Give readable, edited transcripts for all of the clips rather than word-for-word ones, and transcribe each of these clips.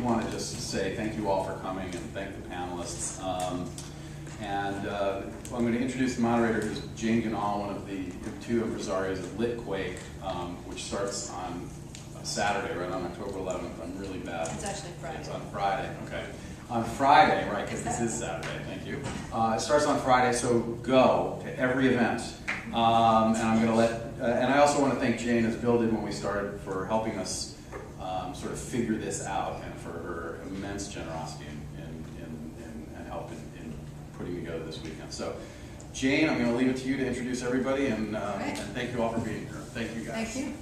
want to just say thank you all for coming and thank the panelists. I'm going to introduce the moderator, who's Jane Ganal, one of the two impresarios of Litquake, which starts on Saturday, right on October 11th. I'm really bad. It's actually Friday. It's on Friday, okay. On Friday, right, because this is Saturday, thank you. It starts on Friday, so go to every event. And I'm going to let, and I also want to thank Jane, as Bill did when we started, for helping us sort of figure this out, and for her immense generosity and help in putting together this weekend. So, Jane, I'm going to leave it to you to introduce everybody, and thank you all for being here. Thank you, guys. Thank you.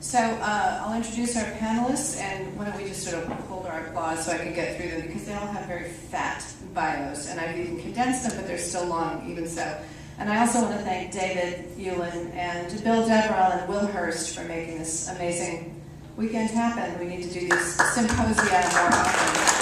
So I'll introduce our panelists, and why don't we just sort of hold our applause so I can get through them, because they all have very fat bios, and I've even condensed them, but they're still long even so. And I also want to thank David Hewlin and Bill Deverell and Will Hurst for making this amazing weekend happen. We need to do these symposia more often.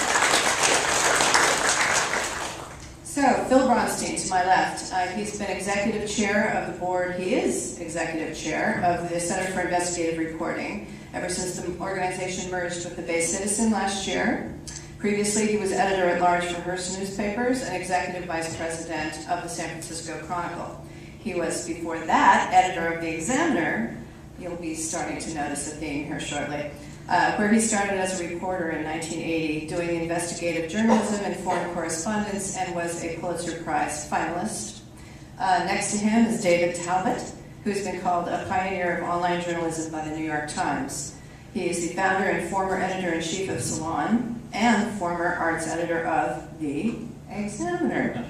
So, Phil Bronstein to my left. He's been executive chair of the board. He is executive chair of the Center for Investigative Reporting ever since the organization merged with the Bay Citizen last year. Previously, he was editor-at-large for Hearst Newspapers and executive vice president of the San Francisco Chronicle. He was, before that, editor of The Examiner. You'll be starting to notice a theme here shortly. Where he started as a reporter in 1980, doing investigative journalism and foreign correspondence, and was a Pulitzer Prize finalist. Next to him is David Talbot, who's been called a pioneer of online journalism by the New York Times. He is the founder and former editor-in-chief of Salon, and former arts editor of The Examiner.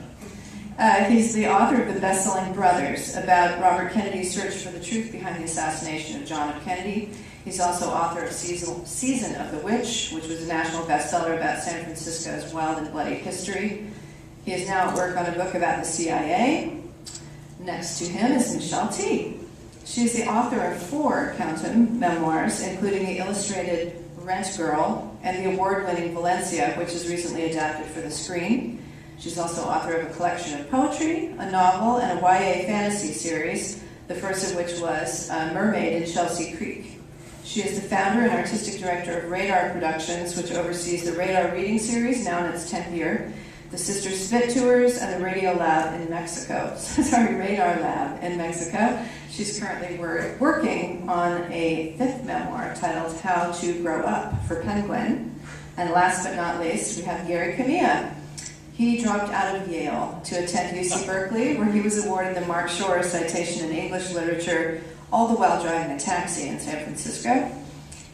He's the author of the best-selling Brothers, about Robert Kennedy's search for the truth behind the assassination of John F. Kennedy. He's also author of Season of the Witch, which was a national bestseller about San Francisco's wild and bloody history. He is now at work on a book about the CIA. Next to him is Michelle Tea. She's the author of 4, count them, memoirs, including the illustrated Rent Girl and the award-winning Valencia, which is recently adapted for the screen. She's also author of a collection of poetry, a novel, and a YA fantasy series, the first of which was Mermaid in Chelsea Creek. She is the founder and artistic director of Radar Productions, which oversees the Radar Reading Series, now in its 10th year, the Sister Spit Tours, and the Radio Lab in Mexico. Radar Lab in Mexico. She's currently working on a 5th memoir titled How to Grow Up for Penguin. And last but not least, we have Gary Kamiya. He dropped out of Yale to attend UC Berkeley, where he was awarded the Mark Shore Citation in English Literature, all the while driving a taxi in San Francisco.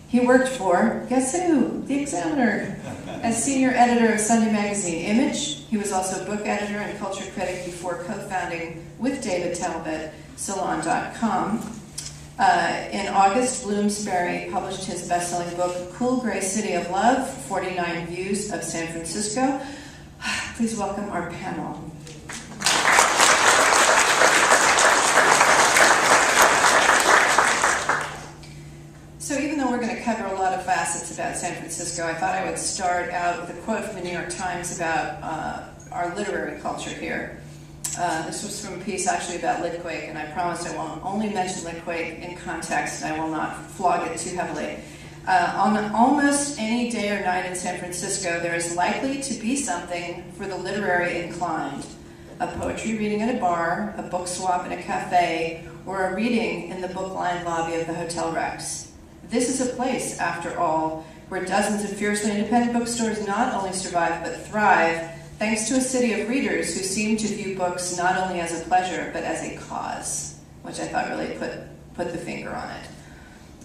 He worked for, guess who? The Examiner. As senior editor of Sunday magazine Image, he was also book editor and culture critic before co-founding with David Talbot Salon.com. In August, Bloomsbury published his best-selling book, Cool Gray City of Love, 49 Views of San Francisco. Please welcome our panel. So even though we're going to cover a lot of facets about San Francisco, I thought I would start out with a quote from the New York Times about our literary culture here. This was from a piece actually about Litquake, and I promise I will only mention Litquake in context, and I will not flog it too heavily. On almost any day or night in San Francisco, there is likely to be something for the literary inclined. A poetry reading at a bar, a book swap in a cafe, or a reading in the book-lined lobby of the Hotel Rex. This is a place, after all, where dozens of fiercely independent bookstores not only survive but thrive, thanks to a city of readers who seem to view books not only as a pleasure but as a cause, which I thought really put the finger on it.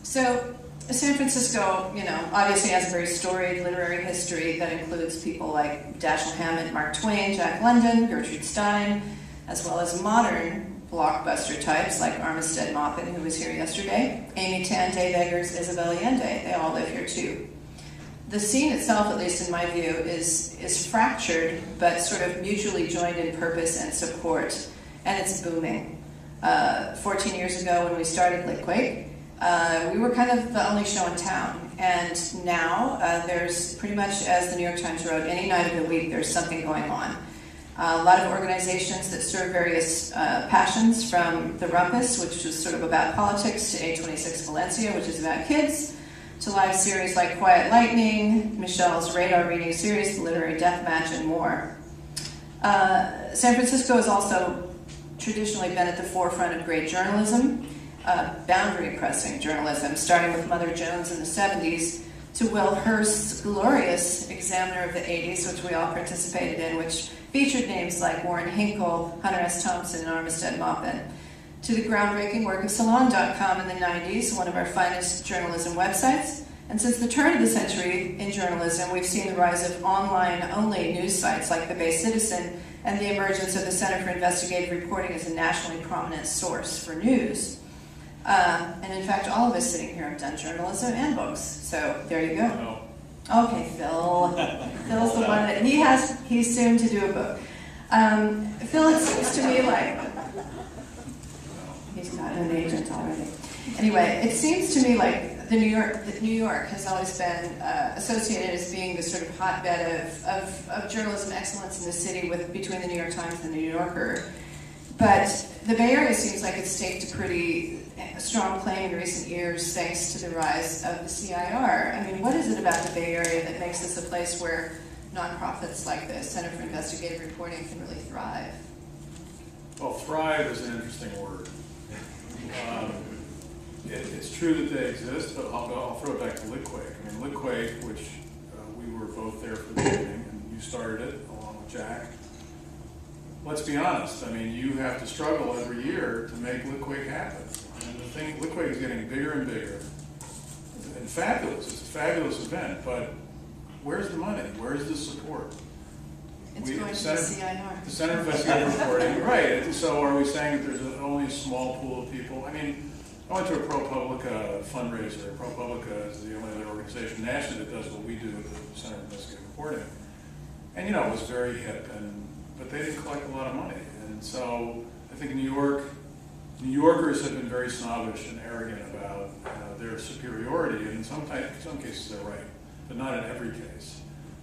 So, San Francisco, obviously has a very storied literary history that includes people like Dashiell Hammett, Mark Twain, Jack London, Gertrude Stein, as well as modern blockbuster types like Armistead Maupin, who was here yesterday, Amy Tan, Dave Eggers, Isabel Allende. They all live here too. The scene itself, at least in my view, is fractured, but sort of mutually joined in purpose and support, and it's booming. 14 years ago when we started Litquake, we were kind of the only show in town, and now there's pretty much, as the New York Times wrote, any night of the week there's something going on. A lot of organizations that serve various passions, from The Rumpus, which is sort of about politics, to A26 Valencia, which is about kids, to live series like Quiet Lightning, Michelle's radar reading series, The Literary Deathmatch, and more. San Francisco has also traditionally been at the forefront of great journalism, boundary-pressing journalism, starting with Mother Jones in the 70s to Will Hearst's glorious Examiner of the 80s, which we all participated in, which featured names like Warren Hinkle, Hunter S. Thompson, and Armistead Maupin, to the groundbreaking work of Salon.com in the 90s, one of our finest journalism websites. And since the turn of the century in journalism, we've seen the rise of online-only news sites like The Bay Citizen and the emergence of the Center for Investigative Reporting as a nationally prominent source for news. And in fact, all of us sitting here have done journalism and books. So there you go. Okay, Phil. Phil's the one that he's soon to do a book. Phil, it seems to me like he's got an agent already. Anyway, it seems to me like New York has always been associated as being the sort of hotbed of journalism excellence in the city between the New York Times and the New Yorker. But the Bay Area seems like it's staked a pretty strong claim in recent years thanks to the rise of the CIR. I mean, what is it about the Bay Area that makes this a place where nonprofits like the Center for Investigative Reporting can really thrive? Well, thrive is an interesting word. It's true that they exist, but I'll throw it back to Litquake. I mean, Litquake, which we were both there for the beginning, and you started it along with Jack. Let's be honest. I mean, you have to struggle every year to make Litquake happen. And the thing, Litquake is getting bigger and bigger, and fabulous. It's a fabulous event, but where's the money? Where's the support? It's going to the CIR. The Center for Investigative Reporting, right. So are we saying that there's only a small pool of people? I mean, I went to a ProPublica fundraiser. ProPublica is the only other organization nationally that does what we do at the Center for Investigative Reporting. And, you know, it was very hip, but they didn't collect a lot of money. And so I think New Yorkers have been very snobbish and arrogant about their superiority, and in some cases they're right, but not in every case.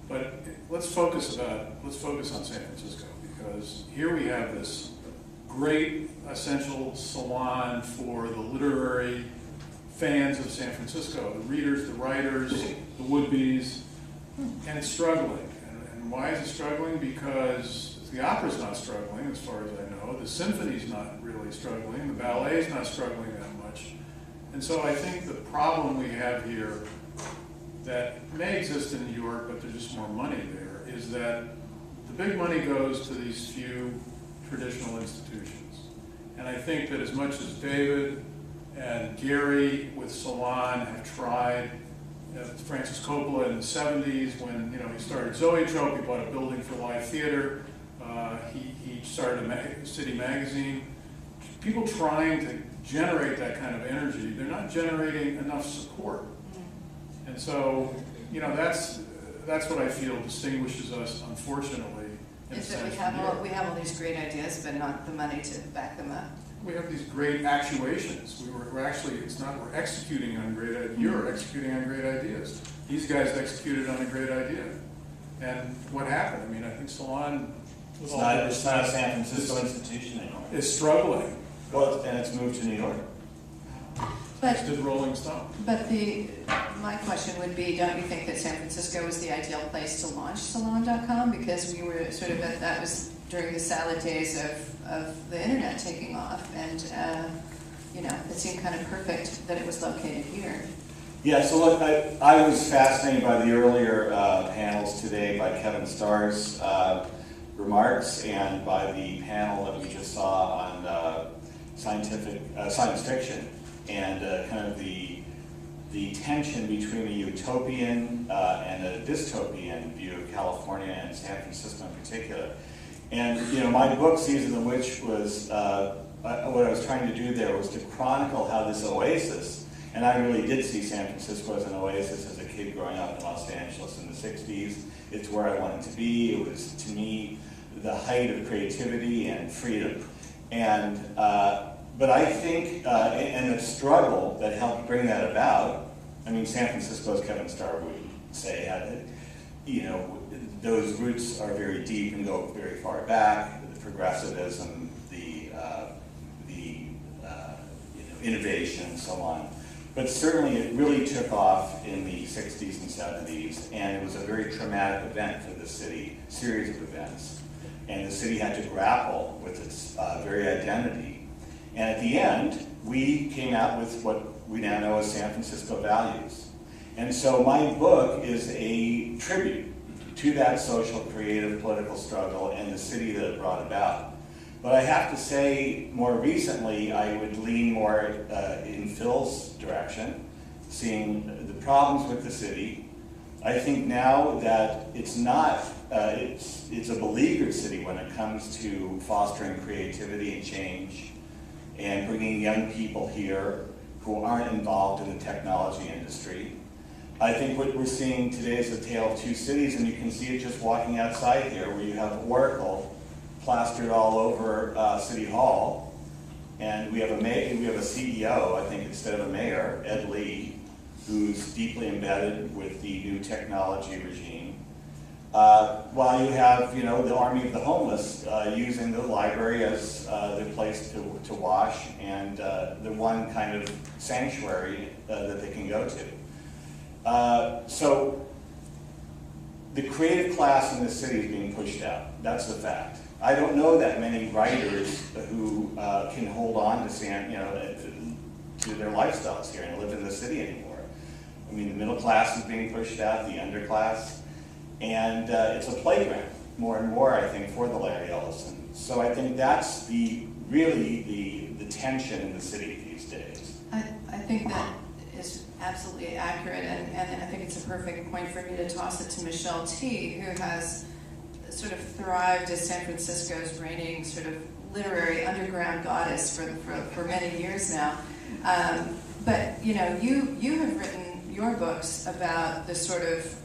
But let's focus on San Francisco, because here we have this great essential salon for the literary fans of San Francisco, the readers, the writers, the would-bes, and it's struggling. And why is it struggling? Because the opera's not struggling, as far as I know. The symphony's not really struggling. The ballet's not struggling that much. And so I think the problem we have here that may exist in New York, but there's just more money there, is that the big money goes to these few traditional institutions. And I think that as much as David and Gary with Salon have tried, Francis Coppola in the 70s, when he started Zoetrope, he bought a building for live theater, he started a city magazine. People trying to generate that kind of energy, they're not generating enough support. And so, that's what I feel distinguishes us, unfortunately. Is that we have all these great ideas, but not the money to back them up. We have these great actuations. We're executing on great ideas. You're executing on great ideas. These guys executed on a great idea. And what happened? I mean, I think Salon It's not a San Francisco institution anymore. is struggling. Well, and it's moved to New York. But Did Rolling Stone. my question would be, don't you think that San Francisco was the ideal place to launch Salon.com? Because we were sort of that was during the salad days of the internet taking off, and it seemed kind of perfect that it was located here. Yeah, so look, I was fascinated by the earlier panels today by Kevin Starr's remarks and by the panel that we just saw on science fiction and kind of the tension between a utopian and a dystopian view of California and San Francisco in particular. And my book, Season of the Witch, was what I was trying to do there was to chronicle how this oasis, and I really did see San Francisco as an oasis as a kid growing up in Los Angeles in the 60s. It's where I wanted to be. It was, to me, the height of creativity and freedom. And but I think, and the struggle that helped bring that about, I mean, San Francisco, as Kevin Starr would say, had, those roots are very deep and go very far back. The progressivism, the innovation, and so on. But certainly it really took off in the 60s and 70s, and it was a very traumatic event for the city, series of events. And the city had to grapple with its very identity. And at the end, we came out with what we now know as San Francisco values. And so my book is a tribute to that social, creative, political struggle and the city that it brought about. But I have to say, more recently, I would lean more in Phil's direction, seeing the problems with the city. I think now that it's not, it's a beleaguered city when it comes to fostering creativity and change and bringing young people here who aren't involved in the technology industry. I think what we're seeing today is a tale of two cities, and you can see it just walking outside here, where you have Oracle plastered all over City Hall, and we have a CEO, I think, instead of a mayor, Ed Lee, who's deeply embedded with the new technology regime. While you have, the army of the homeless using the library as their place to wash and the one kind of sanctuary that they can go to. So the creative class in the city is being pushed out. That's the fact. I don't know that many writers who can hold on to to their lifestyles here and live in the city anymore. I mean, the middle class is being pushed out, the underclass, and it's a playground more and more, I think, for the Larry Ellison. So I think that's really the tension in the city these days. I think that is absolutely accurate, and I think it's a perfect point for me to toss it to Michelle T., who has sort of thrived as San Francisco's reigning sort of literary underground goddess for many years now. But you have written your books about the sort of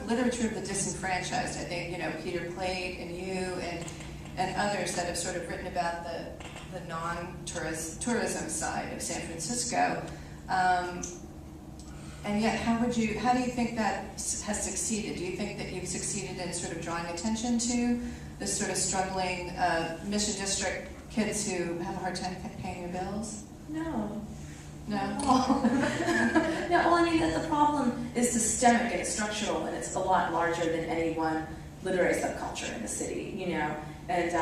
literature of the disenfranchised. I think Peter Plate and you and others that have sort of written about the non-tourism side of San Francisco. And yet, how do you think that has succeeded? Do you think that you've succeeded in sort of drawing attention to this sort of struggling Mission District kids who have a hard time paying their bills? No. No? No, well, I mean, the problem is systemic and it's structural, and it's a lot larger than any one literary subculture in the city, And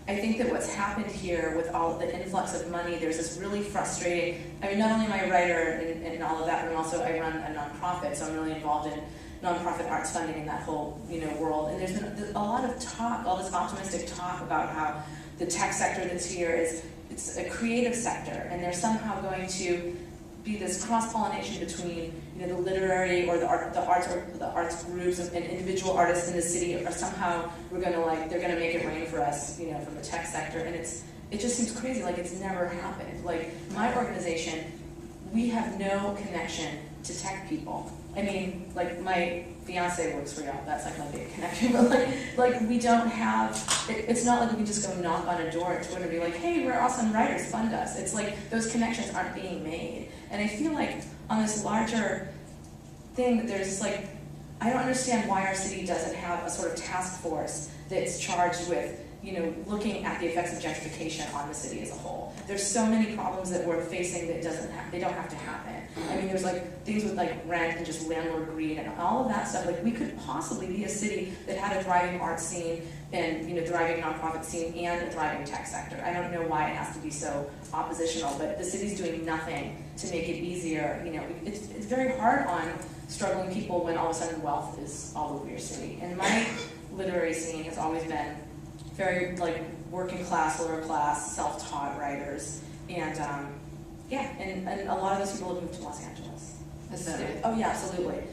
I think that what's happened here with all the influx of money, there's this really frustrating, I mean, not only am I a writer and all of that, but also I run a nonprofit, so I'm really involved in nonprofit arts funding in that whole, world. And there's been a lot of talk, all this optimistic talk about how the tech sector that's here it's a creative sector, and they're somehow going to be this cross-pollination between, the literary or the arts groups and individual artists in the city are somehow they're gonna make it rain for us, from the tech sector, and it just seems crazy, like it's never happened. Like my organization, we have no connection to tech people. I mean, like my fiance works for y'all, that's like my big connection, but like we don't have, it's not like we can just go knock on a door at Twitter and be like, hey, we're awesome writers, fund us. It's like those connections aren't being made. And I feel like on this larger thing that there's like, I don't understand why our city doesn't have a sort of task force that's charged with looking at the effects of gentrification on the city as a whole. There's so many problems that we're facing that they don't have to happen. I mean, there's like things with like rent and just landlord greed and all of that stuff. Like we could possibly be a city that had a thriving art scene and thriving nonprofit scene and a thriving tech sector. I don't know why it has to be so oppositional, but the city's doing nothing to make it easier. It's very hard on struggling people when all of a sudden wealth is all over your city. And my literary scene has always been very like working class, lower class, self-taught writers, and and a lot of those people have moved to Los Angeles. Is that right? Oh yeah, absolutely.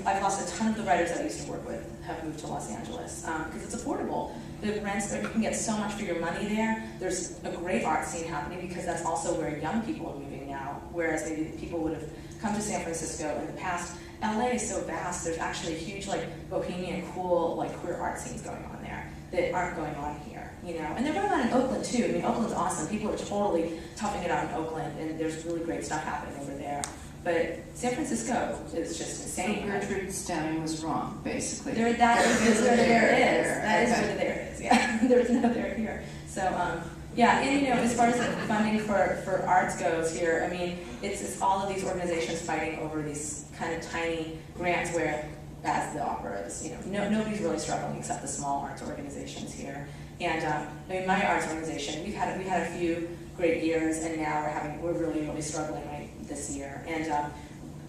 I've lost a ton of the writers that I used to work with have moved to Los Angeles because it's affordable. The rents, you can get so much for your money there. There's a great art scene happening because that's also where young people are moving now, whereas maybe people would have come to San Francisco in the past. LA is so vast. There's actually huge like bohemian, cool like queer art scenes going on there that aren't going on here, And they're going on in Oakland too. I mean, Oakland's awesome. People are totally toughing it out in Oakland, and there's really great stuff happening over there. But San Francisco is just insane. So Gertrude Stein was wrong, basically. That is where the there is. That is where the there is. Yeah, there's no there here. So Yeah, and you know, as far as the funding for arts goes here, I mean, it's all of these organizations fighting over these kind of tiny grants where, as the opera is, you know, nobody's really struggling except the small arts organizations here. And I mean, my arts organization, we had a few great years, and now we're really struggling right this year. And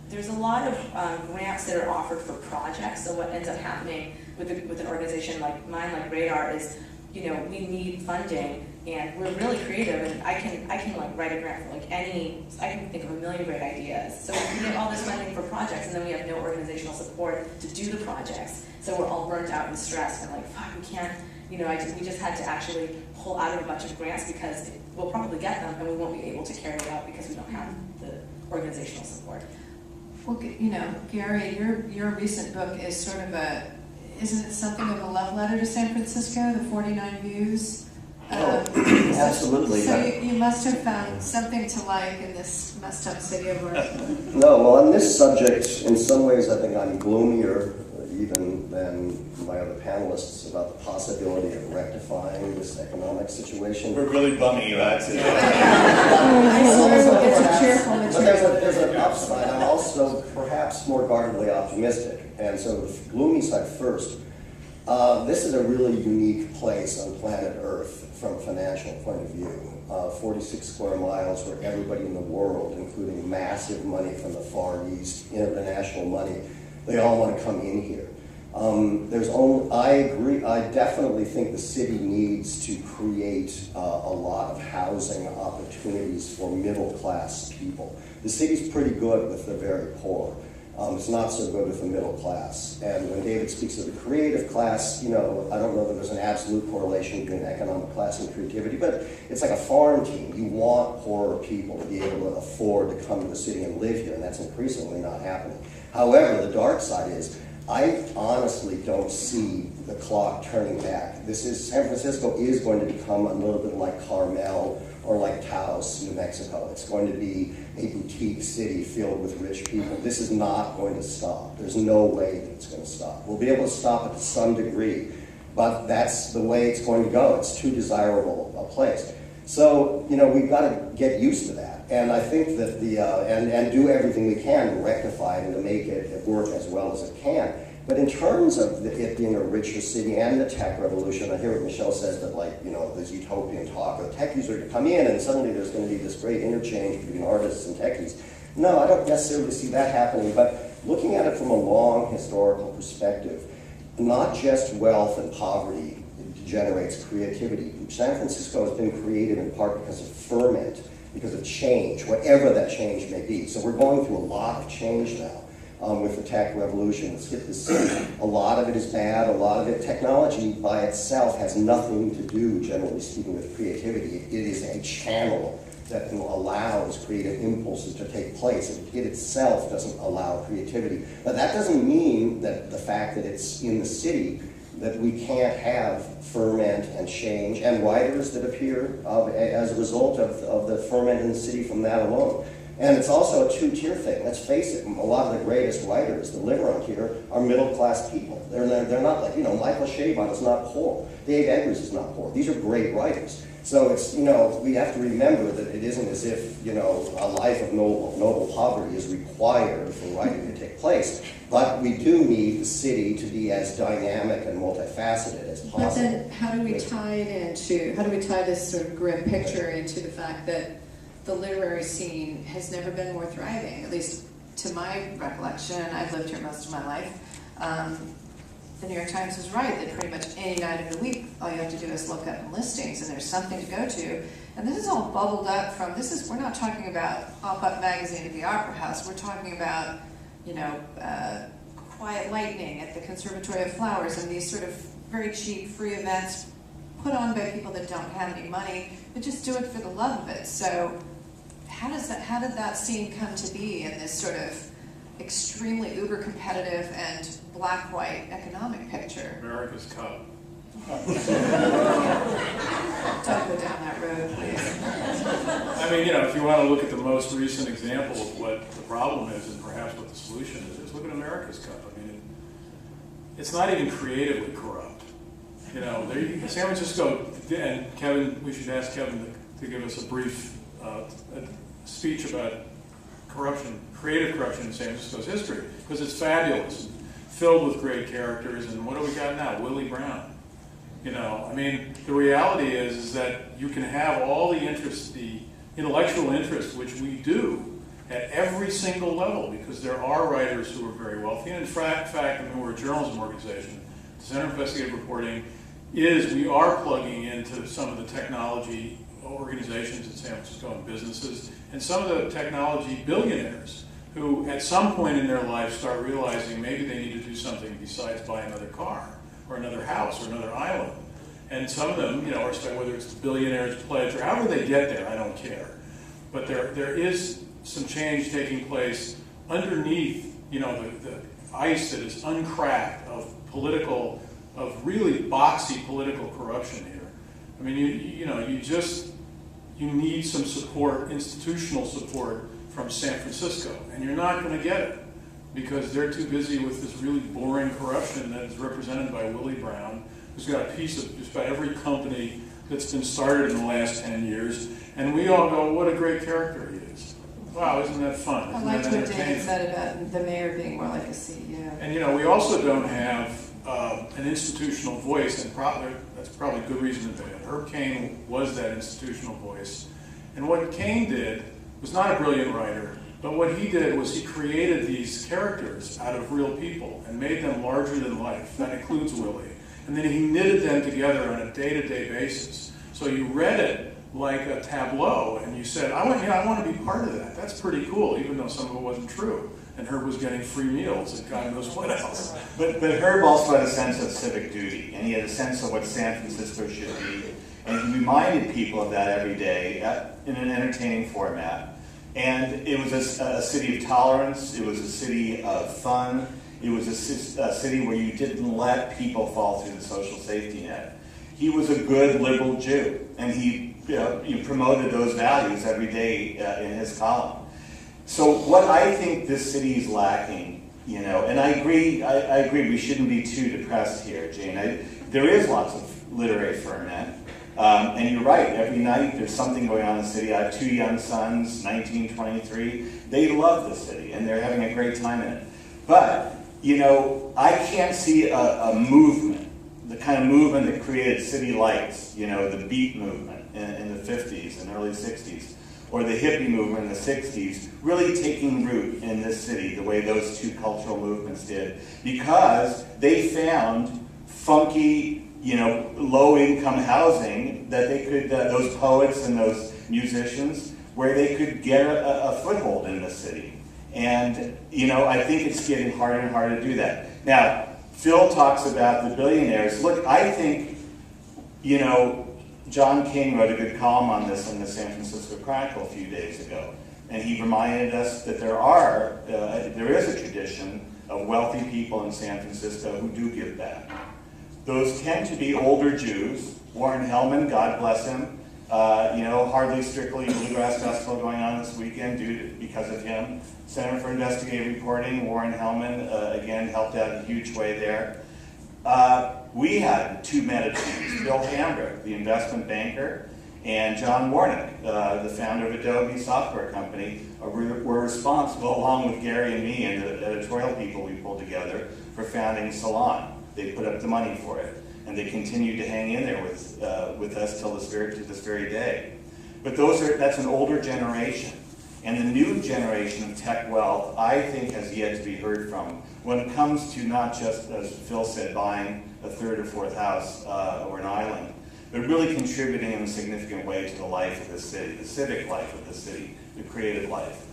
there's a lot of grants that are offered for projects. So what ends up happening with an organization like mine, like Radar, is, you know, we need funding, and we're really creative, and I can like write a grant for like I can think of a million great ideas. So we get all this funding for projects, and then we have no organizational support to do the projects. So we're all burnt out and stressed, and like, fuck, we can't, you know, we just had to actually pull out of a bunch of grants because we'll probably get them, and we won't be able to carry it out because we don't have the organizational support. Well, you know, Gary, your recent book is sort of isn't it something of a love letter to San Francisco, the 49 Views? Absolutely. So you must have found something to like in this messed up city of ours. No, well, on this subject, in some ways, I think I'm gloomier even than my other panelists about the possibility of rectifying this economic situation. We're really bumming you out today. I swear it's a cheerful But material. there's an upside. I'm also perhaps more guardedly optimistic. And so the gloomy side first. This is a really unique place on planet Earth from a financial point of view. 46 square miles where everybody in the world, including massive money from the Far East, international money, they all want to come in here. I agree, I definitely think the city needs to create a lot of housing opportunities for middle class people. The city's pretty good with the very poor. It's not so good with the middle class. And when David speaks of the creative class, you know, I don't know that there's an absolute correlation between economic class and creativity, but it's like a farm team. You want poorer people to be able to afford to come to the city and live here, and that's increasingly not happening. However, the dark side is, I honestly don't see the clock turning back. San Francisco is going to become a little bit like Carmel or like Taos, New Mexico. It's going to be a boutique city filled with rich people. This is not going to stop. There's no way that it's going to stop. We'll be able to stop it to some degree, but that's the way it's going to go. It's too desirable a place. So, you know, we've got to get used to that. And I think that and do everything we can to rectify it and to make it work as well as it can. But in terms of it being a richer city and the tech revolution, I hear what Michelle says that, like, you know, this utopian talk of the techies are to come in and suddenly there's going to be this great interchange between artists and techies. No, I don't necessarily see that happening, but looking at it from a long historical perspective, not just wealth and poverty generates creativity. San Francisco has been created in part because of ferment, because of change, whatever that change may be. So we're going through a lot of change now. With the tech revolution that's hit the city. A lot of it is bad, a lot of it, technology by itself has nothing to do, generally speaking, with creativity. It is a channel that allows creative impulses to take place. It itself doesn't allow creativity. But that doesn't mean that the fact that it's in the city that we can't have ferment and change and writers that appear as a result of the ferment in the city from that alone. And it's also a two-tier thing. Let's face it, a lot of the greatest writers that live around here are middle-class people. They're not like, you know, Michael Chabon is not poor. Dave Eggers is not poor. These are great writers. So it's, you know, we have to remember that it isn't as if, you know, a life of noble poverty is required for writing to take place. But we do need the city to be as dynamic and multifaceted as possible. But then how do we tie this sort of grim picture into the fact that the literary scene has never been more thriving, at least to my recollection. I've lived here most of my life. The New York Times was right that pretty much any night of the week, all you have to do is look up listings and there's something to go to. And this is all bubbled up from, we're not talking about Pop-Up Magazine at the Opera House. We're talking about, you know, Quiet Lightning at the Conservatory of Flowers and these sort of very cheap free events put on by people that don't have any money, but just do it for the love of it. So how did that scene come to be in this sort of extremely uber competitive and black-white economic picture? America's Cup. Don't go down that road, please. I mean, you know, if you want to look at the most recent example of what the problem is and perhaps what the solution is look at America's Cup. I mean, it's not even creatively corrupt. You know, San Francisco, and Kevin, we should ask Kevin to give us a brief speech about corruption, creative corruption in San Francisco's history, because it's fabulous, filled with great characters, and what do we got now? Willie Brown. You know, I mean, the reality is that you can have all the interest, the intellectual interest, which we do, at every single level, because there are writers who are very wealthy. And in fact, I mean, we're a journalism organization. The Center for Investigative Reporting we are plugging into some of the technology organizations in San Francisco and businesses, and some of the technology billionaires who at some point in their life start realizing maybe they need to do something besides buy another car or another house or another island. And some of them, you know, whether it's the Billionaires Pledge or however they get there, I don't care. But there is some change taking place underneath, you know, the ice that is uncracked of really boxy political corruption here. I mean, you need some support, institutional support from San Francisco, and you're not going to get it because they're too busy with this really boring corruption that is represented by Willie Brown, who's got a piece of just about every company that's been started in the last 10 years, and we all go, what a great character he is. Wow, isn't that fun? I Isn't liked that what entertaining? David said about the mayor being more like a CEO. And you know, we also don't have an institutional voice, and that's probably a good reason to do it. Herb Caen was that institutional voice. And what Caen did was not a brilliant writer, but what he did was he created these characters out of real people and made them larger than life. That includes Willie. And then he knitted them together on a day-to-day basis. So you read it like a tableau, and you said, I want to be part of that. That's pretty cool, even though some of it wasn't true. And Herb was getting free meals and God knows what else. But Herb also had a sense of civic duty, and he had a sense of what San Francisco should be. And he reminded people of that every day in an entertaining format. And it was a city of tolerance. It was a city of fun. It was a city where you didn't let people fall through the social safety net. He was a good liberal Jew, and he promoted those values every day in his column. So what I think this city is lacking, you know, and I agree we shouldn't be too depressed here, Jane. There is lots of literary ferment. And you're right, every night there's something going on in the city. I have two young sons, 19, 23. They love the city, and they're having a great time in it. But, you know, I can't see a movement, the kind of movement that created city lights, you know, the beat movement in the 50s and early 60s, or the hippie movement in the 60s, really taking root in this city the way those two cultural movements did, because they found funky, you know, low-income housing that they could, those poets and those musicians, where they could get a foothold in the city. And, you know, I think it's getting harder and harder to do that. Now, Phil talks about the billionaires. Look, I think, you know, John King wrote a good column on this in the San Francisco Chronicle a few days ago. And he reminded us that there is a tradition of wealthy people in San Francisco who do give back. Those tend to be older Jews. Warren Hellman, God bless him, you know, Hardly Strictly Bluegrass Festival going on this weekend because of him. Center for Investigative Reporting, Warren Hellman, again, helped out in a huge way there. We had two Medicis, Bill Hambrick, the investment banker, and John Warnick, the founder of Adobe Software Company, were responsible, along with Gary and me and the editorial people we pulled together, for founding Salon. They put up the money for it, and they continued to hang in there with us to this very day. But that's an older generation, and the new generation of tech wealth, I think, has yet to be heard from when it comes to not just, as Phil said, buying a third or fourth house or an island, but really contributing in a significant way to the life of the city, the civic life of the city, the creative life.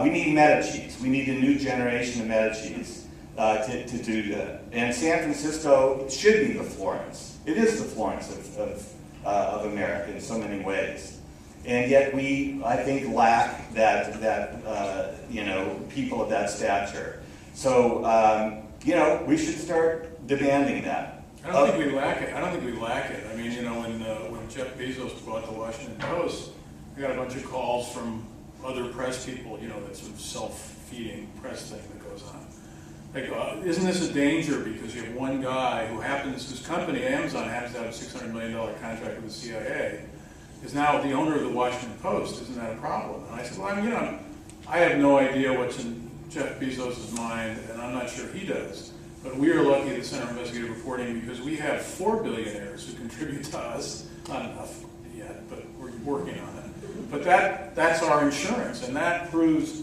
We need Medicis. We need a new generation of Medicis. To do that. And San Francisco should be the Florence. It is the Florence of America in so many ways. And yet we, I think, lack that you know, people of that stature. So, you know, we should start demanding that. I don't think we lack it. I mean, you know, when Jeff Bezos bought the Washington Post, I got a bunch of calls from other press people, you know, that sort of self-feeding press thing that goes on. Like, isn't this a danger because you have one guy whose company, Amazon, happens to have a $600 million contract with the CIA, is now the owner of the Washington Post? Isn't that a problem? And I said, well, I have no idea what's in Jeff Bezos' mind, and I'm not sure he does. But we are lucky at the Center for Investigative Reporting because we have 4 billionaires who contribute to us. Not enough yet, but we're working on it. But that's our insurance, and that proves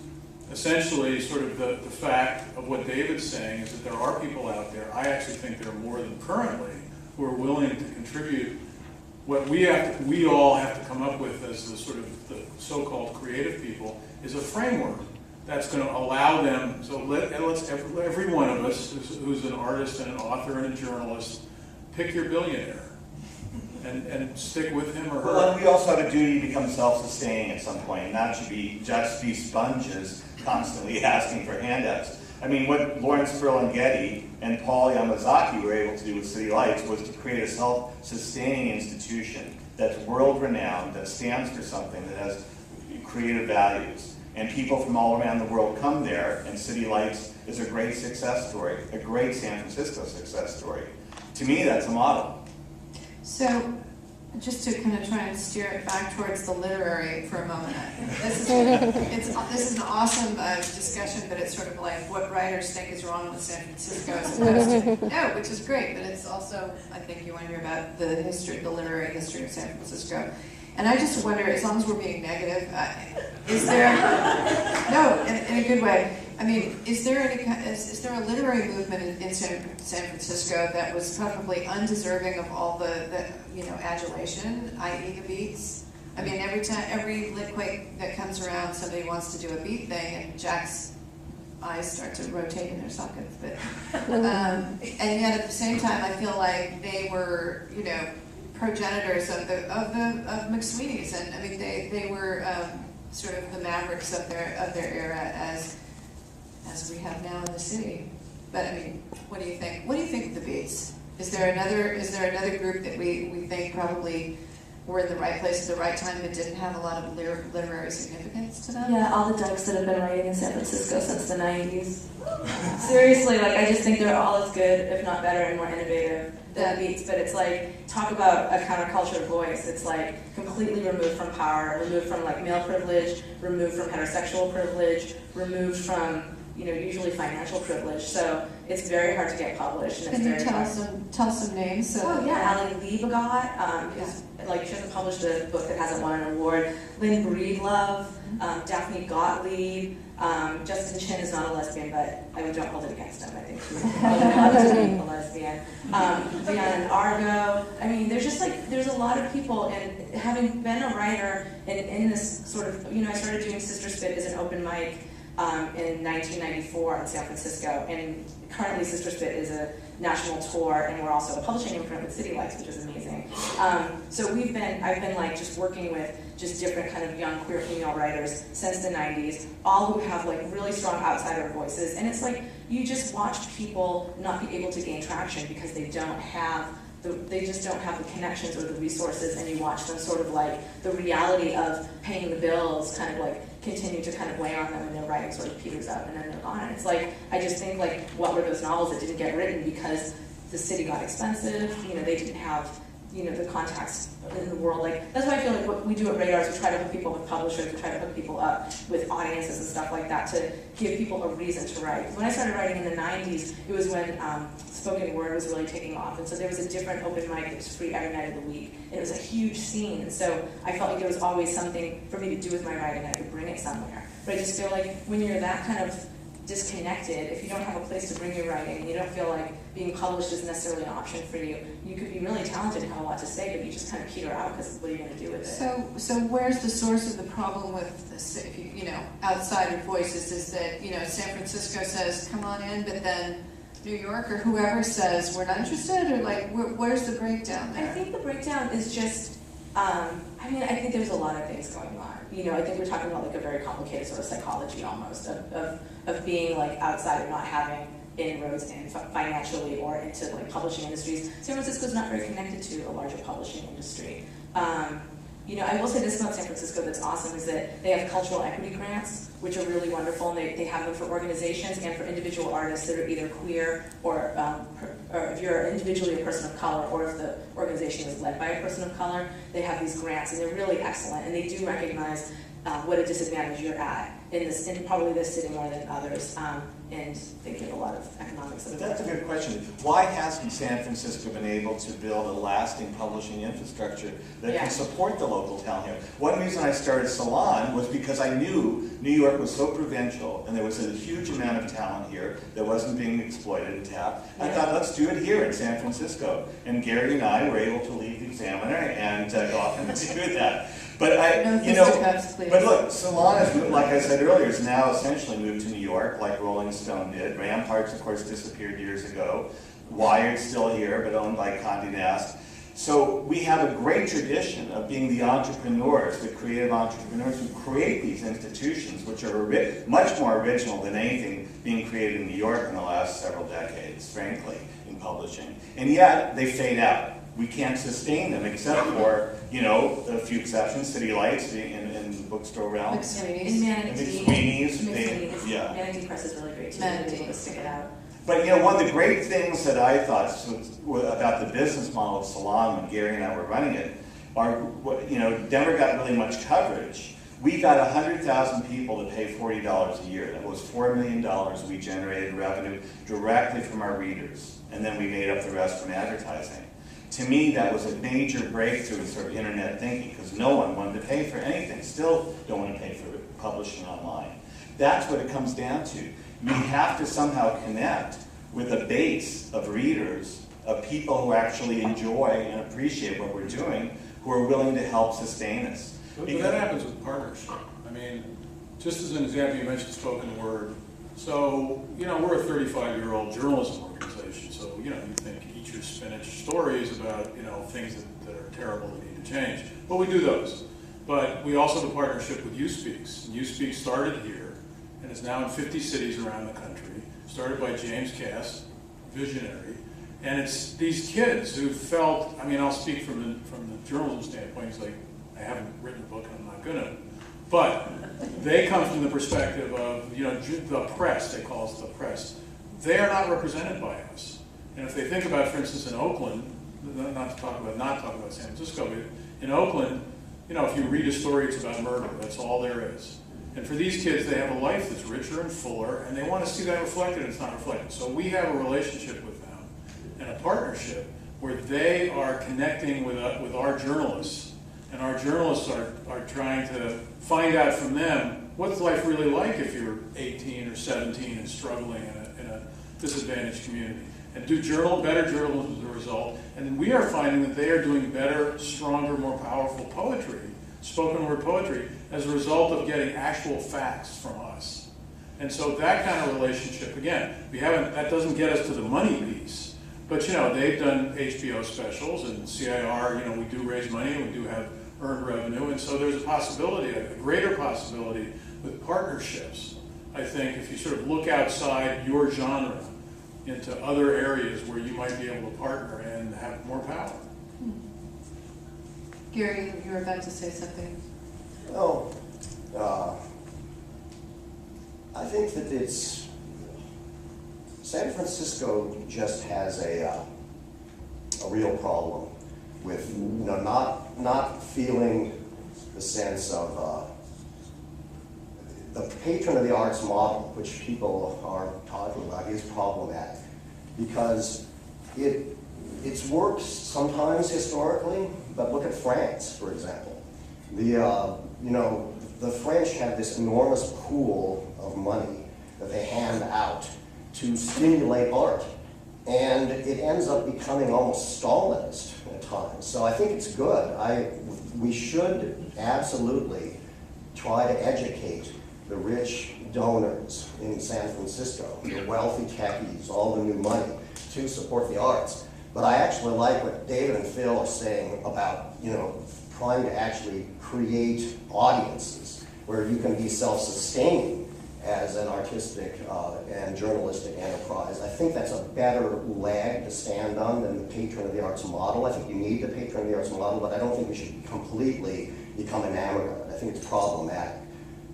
essentially sort of the fact of what David's saying is that there are people out there, I actually think there are more than currently, who are willing to contribute. What we all have to come up with as the sort of the so-called creative people is a framework that's going to allow them, so let's every one of us who's an artist and an author and a journalist, pick your billionaire and stick with him or her. Well, and we also have a duty to become self-sustaining at some point, not to be just be sponges constantly asking for handouts. I mean, what Lawrence Ferlinghetti and Paul Yamazaki were able to do with City Lights was to create a self-sustaining institution that's world-renowned, that stands for something, that has creative values. And people from all around the world come there, and City Lights is a great success story, a great San Francisco success story. To me, that's a model. So, just to kind of try and steer it back towards the literary for a moment. This is an awesome discussion, but it's sort of like what writers think is wrong with San Francisco as opposed to, no, which is great, but it's also, I think you want to hear about the history, the literary history of San Francisco. And I just wonder, as long as we're being negative, is there, no, in a good way, I mean, is there a literary movement in San Francisco that was probably undeserving of all the adulation, i.e. the beats? I mean, every Litquake that comes around, somebody wants to do a beat thing, and Jack's eyes start to rotate in their sockets. But and yet at the same time, I feel like they were, progenitors of McSweeney's, and I mean they were sort of the mavericks of their era as we have now in the city. But I mean, what do you think? What do you think of the Beats? Is there another group that we think probably were in the right place at the right time but didn't have a lot of literary significance to them? Yeah, all the dykes that have been writing in San Francisco since the 90s. Seriously, I just think they're all as good, if not better, and more innovative than the Beats. But it's talk about a counterculture voice. It's completely removed from power, removed from male privilege, removed from heterosexual privilege, removed from usually financial privilege. So it's very hard to get published. And Can you tell some names? Oh yeah, Allie Liebegot. She hasn't published a book that hasn't won an award. Lynn Breedlove, Daphne Gottlieb. Justin Chin is not a lesbian, but I don't hold it against him. I think she's a lesbian. Diana Argo. I mean, there's a lot of people, and having been a writer in this sort of, I started doing Sister Spit as an open mic in 1994 in San Francisco, and currently Sister Spit is a national tour, and we're also a publishing imprint with City Lights, which is amazing. So I've been just working with just different kind of young queer female writers since the 90s, all who have really strong outsider voices, and it's you just watch people not be able to gain traction because they just don't have the connections or the resources, and you watch them sort of the reality of paying the bills kind of continue to kind of weigh on them, and their writing sort of peters out, and then they're gone. And it's I just think what were those novels that didn't get written because the city got expensive, they didn't have the contacts in the world. That's why I feel what we do at Radar is we try to hook people with publishers, we try to hook people up with audiences and stuff like that to give people a reason to write. When I started writing in the 90s, it was when spoken word was really taking off, and so there was a different open mic that was free every night of the week, and it was a huge scene, and so I felt like there was always something for me to do with my writing, and I could bring it somewhere. But I just feel when you're that kind of disconnected, if you don't have a place to bring your writing, and you don't feel like being published is necessarily an option for you, you could be really talented and have a lot to say, but you just kind of peter out because what are you going to do with it? So where's the source of the problem with outsider voices? Is that San Francisco says come on in, but then New York or whoever says we're not interested, or where's the breakdown there? I think the breakdown is just I think there's a lot of things going on. I think we're talking about a very complicated sort of psychology almost of being outside and not having inroads in financially or into publishing industries. San Francisco's not very connected to a larger publishing industry. I will say this about San Francisco that's awesome is that they have cultural equity grants, which are really wonderful, and they have them for organizations and for individual artists that are either queer or if you're individually a person of color, or if the organization is led by a person of color, they have these grants, and they're really excellent, and they do recognize what a disadvantage you're at in probably this city more than others, and they give a lot of economic But support. that's a good question. Why hasn't San Francisco been able to build a lasting publishing infrastructure that Yeah. can support the local town here? One reason I started Salon was because I knew New York was so provincial and there was a huge amount of talent here that wasn't being exploited and tapped. I thought, let's do it here in San Francisco. And Gary and I were able to leave the Examiner and go off and do that. But No you know, fisticuffs, please. but look, Salon is, like I said earlier, is now essentially moved to New York, like Rolling Stone did. Ramparts, of course, disappeared years ago. Wired's still here, but owned by Condé Nast. So we have a great tradition of being the entrepreneurs, the creative entrepreneurs who create these institutions, which are much more original than anything being created in New York in the last several decades, frankly, in publishing. And yet, they fade out. We can't sustain them except for, a few exceptions, City Lights in the bookstore realm. McSweeney's. In Manatee, McSweeney's, yeah. Manatee Press is really great too. Manatee. They're able to stick it out. But one of the great things that I thought about the business model of Salon when Gary and I were running it are, Denver got really much coverage. We got 100,000 people to pay $40 a year. That was $4 million we generated revenue directly from our readers. And then we made up the rest from advertising. To me, that was a major breakthrough in sort of internet thinking because no one wanted to pay for anything. Still don't want to pay for publishing online. That's what it comes down to. We have to somehow connect with a base of readers, of people who actually enjoy and appreciate what we're doing, who are willing to help sustain us. But that happens with partnership. I mean, just as an example, you mentioned spoken word. So, we're a 35-year-old journalism organization, so, you think eat your spinach stories about, things that are terrible that need to change. But we do those. But we also have a partnership with YouSpeaks. YouSpeaks started here and is now in 50 cities around the country, started by James Cass, visionary. And it's these kids who felt, I'll speak from the journalism standpoint, it's like, I haven't written a book and I'm not gonna. But they come from the perspective of, the press, they call us the press. They are not represented by us. And if they think about, for instance, in Oakland, not talk about San Francisco, but in Oakland, if you read a story, it's about murder. That's all there is. And for these kids, they have a life that's richer and fuller, and they want to see that reflected, and it's not reflected. So we have a relationship with them and a partnership where they are connecting with our journalists, and our journalists are trying to find out from them what's life really like if you're 18 or 17 and struggling in a disadvantaged community. And do better journalism as a result. And then we are finding that they are doing better, stronger, more powerful poetry, spoken word poetry, as a result of getting actual facts from us. And so that kind of relationship, again, that doesn't get us to the money piece. But they've done HBO specials and CIR, we do raise money and we do have earned revenue. And so there's a possibility, a greater possibility with partnerships. I think if you sort of look outside your genre into other areas where you might be able to partner and have more power. Gary, you were about to say something. I think that San Francisco just has a real problem with not feeling the sense of the patron of the arts model, which people are talking about, is problematic because it's worked sometimes historically, but look at France, for example. The French have this enormous pool of money that they hand out to stimulate art, and it ends up becoming almost Stalinist at times. So I think it's good. We should absolutely try to educate the rich donors in San Francisco, the wealthy techies, all the new money to support the arts. But I actually like what David and Phil are saying about, trying to actually create audiences where you can be self-sustaining as an artistic and journalistic enterprise. I think that's a better leg to stand on than the patron of the arts model. I think you need the patron of the arts model, but I don't think we should completely become enamored of it. I think it's problematic.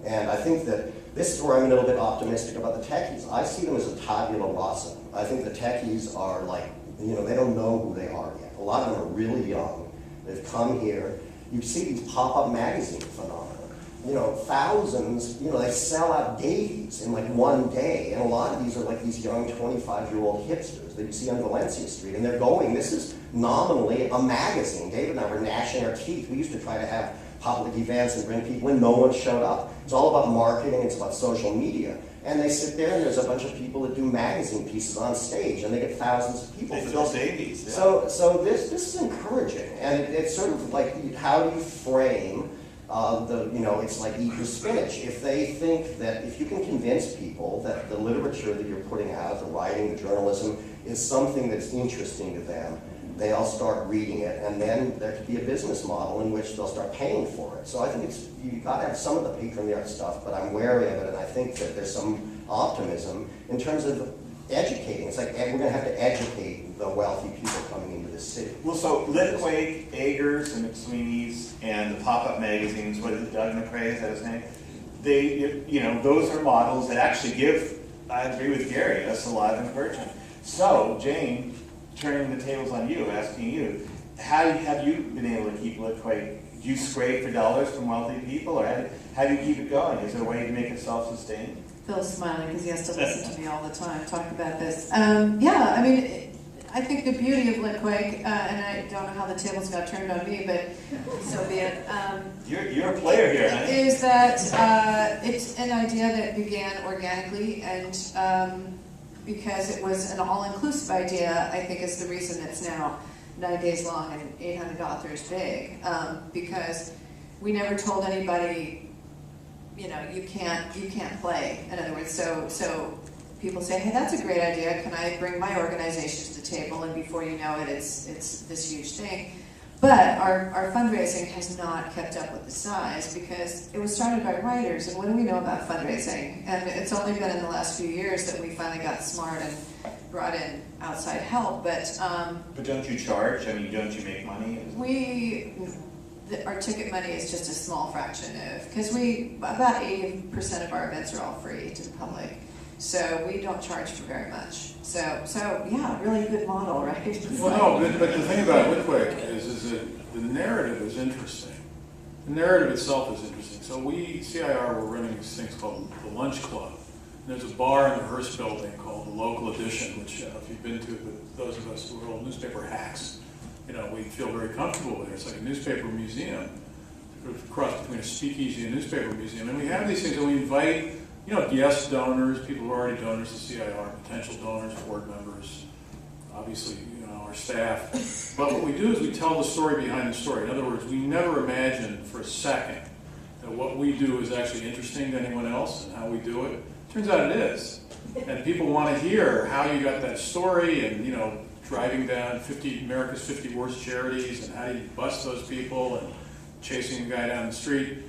And I think that this is where I'm a little bit optimistic about the techies. I see them as a tabula rasa. I think the techies are like, you know, they don't know who they are yet. A lot of them are really young. They've come here. You see these pop-up magazine phenomena. You know, thousands, you know, they sell out dailies in like one day. And a lot of these are like these young 25-year-old hipsters that you see on Valencia Street. And they're going, this is nominally a magazine. David and I were gnashing our teeth. We used to try to have public events and bring people in. No one showed up. It's all about marketing. It's about social media. And they sit there and there's a bunch of people that do magazine pieces on stage and they get thousands of people. They fill dailies. Yeah. So this is encouraging. And it's sort of like, how do you frame it's like eat your spinach. If they think that, if you can convince people that the literature that you're putting out, the writing, the journalism, is something that's interesting to them, they'll start reading it, and then there could be a business model in which they'll start paying for it. So I think you've got to have some of the patron of the arts stuff, but I'm wary of it, and I think that there's some optimism in terms of educating. It's like we're going to have to educate the wealthy people coming into this city. Well, so Litquake, Agers, and McSweeney's, and the pop-up magazines, what is it, Doug McRae, is that his name? They, you know, those are models that actually give, I agree with Gary, us a lot of encouragement. So, Jane, turning the tables on you, asking you, how have you been able to keep Litquake? Do you scrape for dollars from wealthy people, or how do you keep it going? Is there a way to make it self-sustaining? Phil's smiling because he has to listen to me all the time talk about this. Yeah, I mean, I think the beauty of Litquake, and I don't know how the tables got turned on me, but so be it. You're a player here, honey. Is that it's an idea that began organically, and because it was an all-inclusive idea, I think is the reason it's now 9 days long and 800 authors big. Because we never told anybody, you know, you can't play. In other words, so people say, hey, that's a great idea. Can I bring my organization to the table? And before you know it, it's this huge thing. But our fundraising has not kept up with the size because it was started by writers. And what do we know about fundraising? And it's only been in the last few years that we finally got smart and brought in outside help. But don't you charge? I mean, don't you make money? Our ticket money is just a small fraction of, because about 80% of our events are all free to the public. So we don't charge for very much. So yeah, really good model, right? Well, no, but the thing about Litquake is that the narrative is interesting. The narrative itself is interesting. So CIR, we're running these things called the Lunch Club. And there's a bar in the Hearst building called the Local Edition, which if you've been to, but those of us who are old newspaper hacks, you know, we feel very comfortable with it. It's like a newspaper museum, a cross between a speakeasy and a newspaper museum. And we have these things, and we invite, you know, guest donors, people who are already donors to CIR, potential donors, board members, obviously, you know, our staff. But what we do is we tell the story behind the story. In other words, we never imagine for a second that what we do is actually interesting to anyone else and how we do it. Turns out it is. And people want to hear how you got that story and, you know, driving down America's 50 worst charities and how do you bust those people and chasing a guy down the street.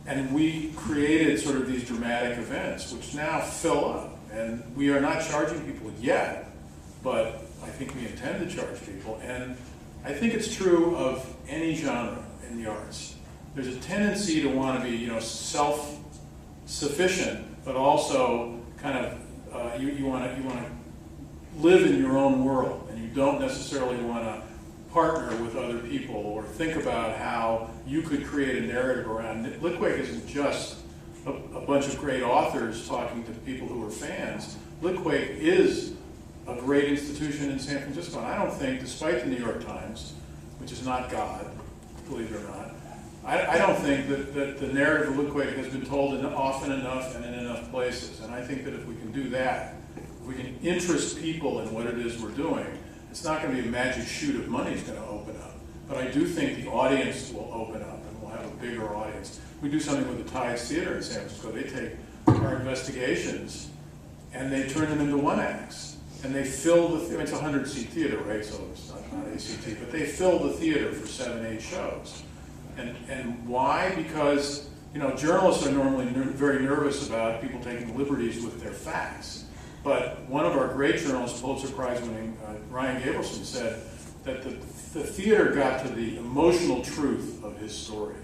And we created sort of these dramatic events, which now fill up. And we are not charging people yet, but I think we intend to charge people. And I think it's true of any genre in the arts. There's a tendency to want to be, you know, self-sufficient, but also kind of you want to live in your own world, and you don't necessarily want to partner with other people or think about how you could create a narrative around it. Litquake isn't just a bunch of great authors talking to people who are fans. Litquake is a great institution in San Francisco, and I don't think, despite the New York Times, which is not God, believe it or not, I don't think that the narrative of Litquake has been told often enough and in enough places. And I think that if we can do that, if we can interest people in what it is we're doing, it's not going to be a magic chute of money is going to open up. But I do think the audience will open up and we'll have a bigger audience. We do something with the Tides Theater in San Francisco. They take our investigations and they turn them into one acts. And they fill the theater. It's a 100-seat theater, right? So it's not ACT. But they fill the theater for 7-8 shows. And why? Because journalists are normally very nervous about people taking liberties with their facts. But one of our great journalists, Pulitzer Prize winning Ryan Gabrielson, said that the theater got to the emotional truth of his story.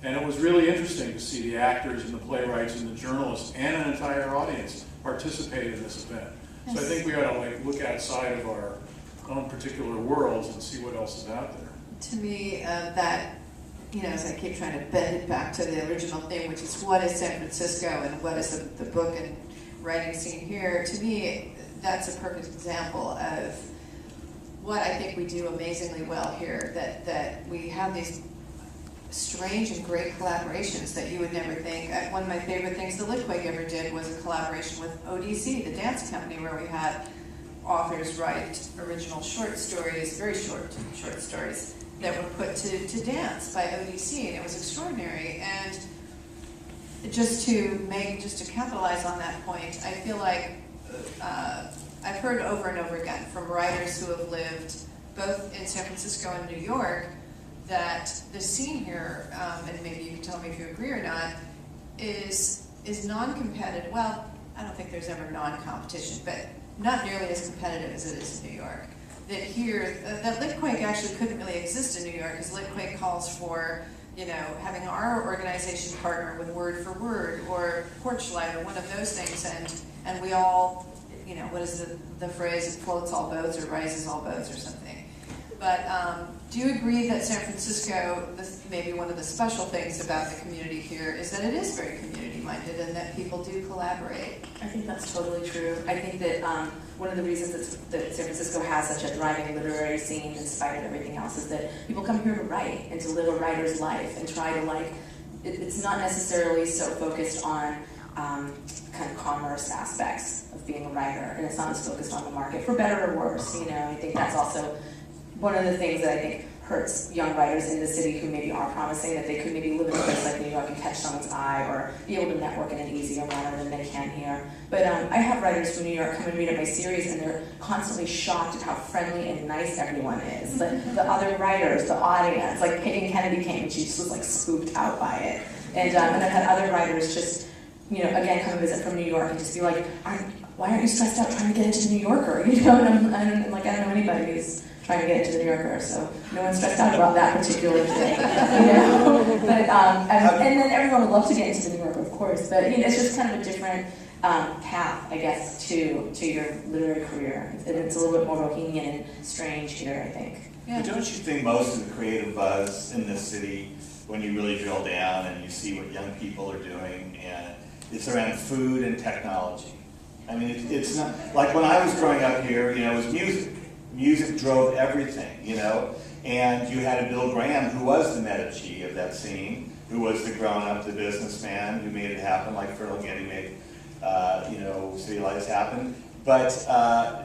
And it was really interesting to see the actors and the playwrights and the journalists and an entire audience participate in this event. So I think we ought to look outside of our own particular worlds and see what else is out there. To me, that, as I keep trying to bend it back to the original thing, which is what is San Francisco and what is the book and writing scene here, to me, that's a perfect example of what I think we do amazingly well here, that we have these strange and great collaborations that you would never think. One of my favorite things the Litquake ever did was a collaboration with ODC, the dance company, where we had authors write original short stories, very short stories, that were put to dance by ODC, and it was extraordinary. And just to capitalize on that point, I feel like I've heard over and over again from writers who have lived both in San Francisco and New York that the scene here, and maybe you can tell me if you agree or not, is non-competitive. Well, I don't think there's ever non-competition, but not nearly as competitive as it is in New York. That here, that Litquake actually couldn't really exist in New York, because Litquake calls for, having our organization partner with Word for Word or Porchlight or one of those things, and we all, what is the phrase? It floats all boats or rises all boats or something. But do you agree that San Francisco, maybe one of the special things about the community here is that it is very community-minded and that people do collaborate? I think that's totally true. I think that one of the reasons that San Francisco has such a thriving literary scene in spite of everything else is that people come here to write and to live a writer's life and try to it's not necessarily so focused on kind of commerce aspects of being a writer, and it's not as focused on the market, for better or worse. I think that's also one of the things that I think hurts young writers in the city who maybe are promising that they could maybe live in a place like New York and catch someone's eye or be able to network in an easier manner than they can here. But I have writers from New York come and read at my series, and they're constantly shocked at how friendly and nice everyone is. The other writers, the audience, like Peyton Kennedy came and she just was spooked out by it. And I've had other writers just, again, come and visit from New York and just be like, why aren't you stressed out trying to get into the New Yorker? And I'm like, I don't know anybody who's trying to get into the New Yorker, so no one's stressed out about that particular thing, But and then everyone would love to get into the New Yorker, of course. But it's just kind of a different path, I guess, to your literary career. It's a little bit more bohemian and strange here, I think. Yeah. But don't you think most of the creative buzz in this city, when you really drill down and you see what young people are doing, and it's around food and technology? I mean, it's not like when I was growing up here. It was music. Music drove everything, and you had a Bill Graham who was the Medici of that scene, who was the grown-up, the businessman who made it happen, like Ferlinghetti made, City Lights happen. But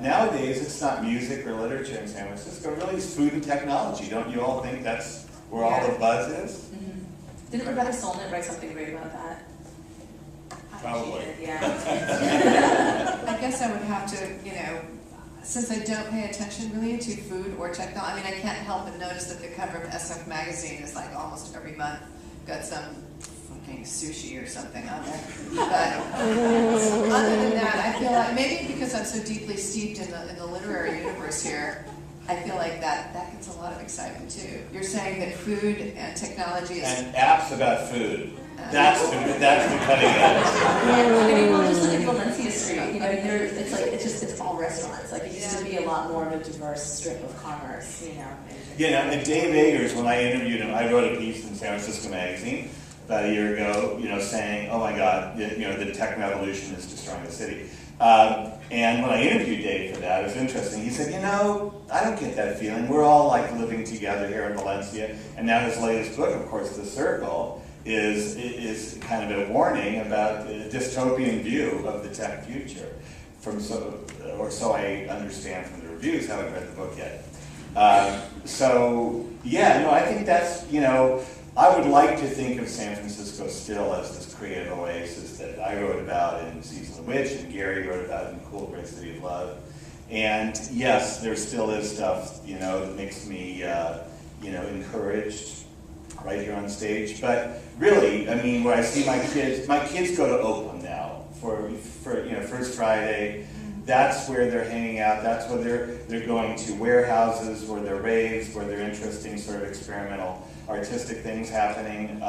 nowadays, it's not music or literature in San Francisco. Really, it's food and technology. Don't you all think that's where all the buzz is? Mm-hmm. Didn't Rebecca Solnit write something great about that? Probably. Yeah. I guess I would have to, since I don't pay attention really to food or technology, I can't help but notice that the cover of SF Magazine is almost every month got some fucking sushi or something on there. But other than that, I feel like maybe because I'm so deeply steeped in the literary universe here, I feel like that gets a lot of excitement too. You're saying that food and technology is... And apps about food. That's the cutting edge. Well, just look at Valencia Street. It's all restaurants. It used to be a lot more of a diverse strip of commerce. And Dave Eggers, when I interviewed him, I wrote a piece in San Francisco Magazine about a year ago, saying, "Oh my God, the tech revolution is destroying the city." And when I interviewed Dave for that, it was interesting. He said, I don't get that feeling. We're all living together here in Valencia. And now his latest book, of course, The Circle, is kind of a warning about the dystopian view of the tech future. So I understand from the reviews. Haven't read the book yet. I think that's, I would like to think of San Francisco still as this creative oasis that I wrote about in Season of the Witch and Gary wrote about in Cool Great City of Love. And yes, there still is stuff, that makes me, encouraged. right here on stage. But really, I mean, where I see my kids go to Oakland now for First Friday. That's where they're hanging out. That's where they're going to warehouses, where they're raves, where they're interesting sort of experimental artistic things happening.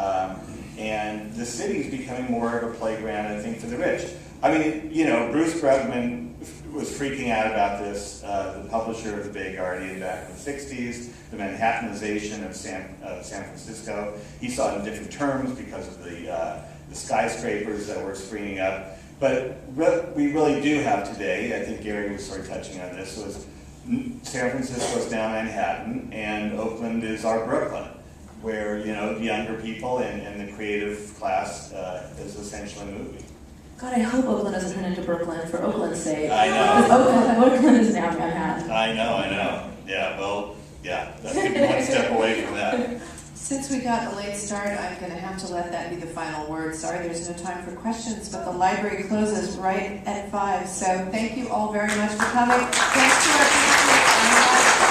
And the city's becoming more of a playground, I think, for the rich. I mean, Bruce Brugman was freaking out about this, the publisher of the Bay Guardian back in the 60s, the Manhattanization of San Francisco. He saw it in different terms because of the skyscrapers that were springing up. But what we really do have today, I think Gary was sort of touching on this, was San Francisco is now Manhattan, and Oakland is our Brooklyn, where the younger people and the creative class is essentially moving. God, I hope Oakland doesn't turn into Brooklyn for Oakland's sake. I know. Because Oakland is now Manhattan. I know. Yeah, well, yeah, that's one step away from that. Since we got a late start, I'm going to have to let that be the final word. Sorry, there's no time for questions, but the library closes right at 5. So thank you all very much for coming. Thanks to our